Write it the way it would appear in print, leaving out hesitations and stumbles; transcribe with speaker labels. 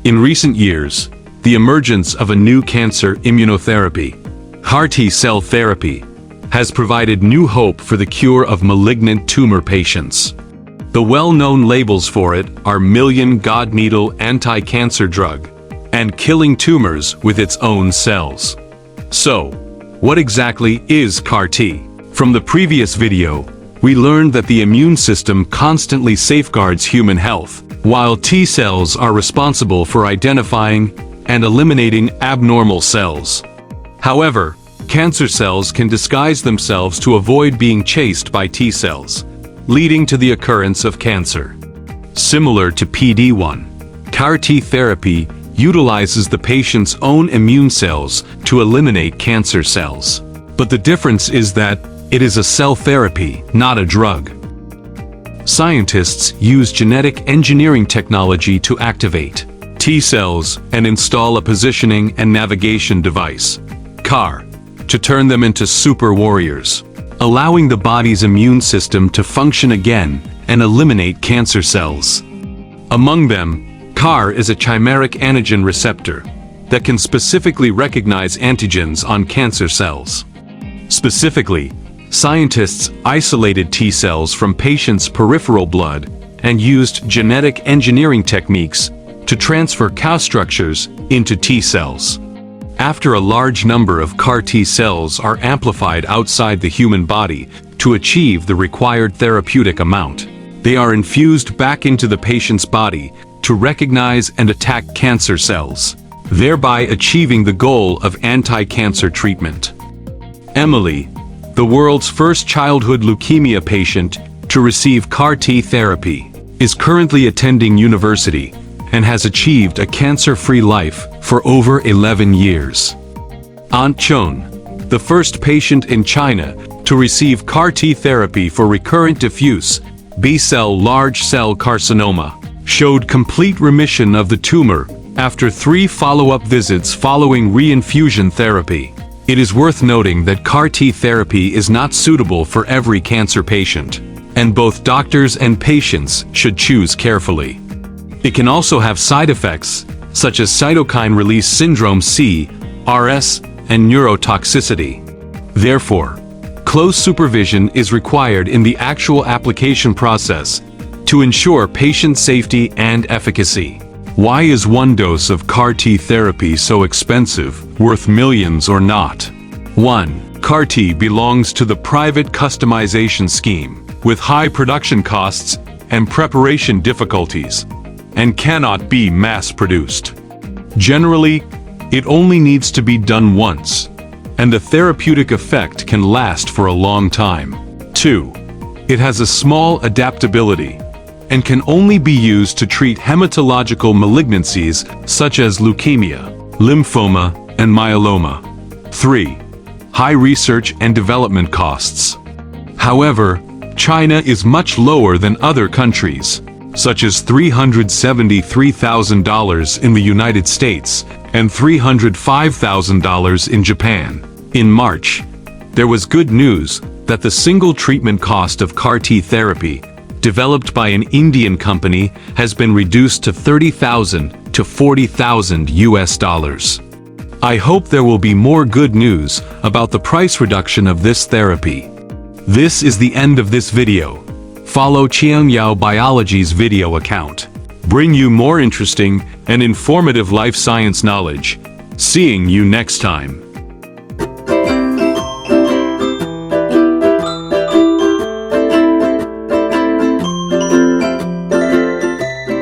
Speaker 1: In recent years, the emergence of a new cancer immunotherapy, CAR-T cell therapy, has provided new hope for the cure of malignant tumor patients. The well-known labels for it are million God needle anti-cancer drug and killing tumors with its own cells. So, what exactly is CAR-T? From the previous video, we learned that the immune system constantly safeguards human health, while T cells are responsible for identifying and eliminating abnormal cells. However, cancer cells can disguise themselves to avoid being chased by T cells, leading to the occurrence of cancer. Similar to PD-1, CAR-T therapy utilizes the patient's own immune cells to eliminate cancer cells. But the difference is that it is a cell therapy, not a drug. Scientists use genetic engineering technology to activate T cells and install a positioning and navigation device, CAR, to turn them into super warriors, allowing the body's immune system to function again and eliminate cancer cells. Among them, CAR is a chimeric antigen receptor that can specifically recognize antigens on cancer cells. Specifically, scientists isolated T cells from patients' peripheral blood and used genetic engineering techniques to transfer CAR structures into T cells. After a large number of CAR-T cells are amplified outside the human body to achieve the required therapeutic amount, they are infused back into the patient's body to recognize and attack cancer cells, thereby achieving the goal of anti-cancer treatment. Emily, the world's first childhood leukemia patient to receive CAR-T therapy, is currently attending university and has achieved a cancer-free life for over 11 years. Aunt Chun, the first patient in China to receive CAR-T therapy for recurrent diffuse B-cell large cell carcinoma, showed complete remission of the tumor after 3 follow-up visits following reinfusion therapy. It is worth noting that CAR-T therapy is not suitable for every cancer patient, and both doctors and patients should choose carefully. It can also have side effects, such as cytokine release syndrome (CRS) and neurotoxicity. Therefore, close supervision is required in the actual application process to ensure patient safety and efficacy. Why is one dose of CAR-T therapy so expensive, worth millions or not? 1. CAR-T belongs to the private customization scheme, with high production costs and preparation difficulties, and cannot be mass-produced. Generally, it only needs to be done once, and the therapeutic effect can last for a long time. 2. It has a small adaptability and can only be used to treat hematological malignancies such as leukemia, lymphoma, and myeloma. 3. High research and development costs. However, China is much lower than other countries, such as $373,000 in the United States and $305,000 in Japan. In March, there was good news that the single treatment cost of CAR-T therapy developed by an Indian company has been reduced to $30,000 to $40,000 US. I hope there will be more good news about the price reduction of this therapy. This is the end of this video. Follow Qiangyao Biology's video account. Bring you more interesting and informative life science knowledge. Seeing you next time.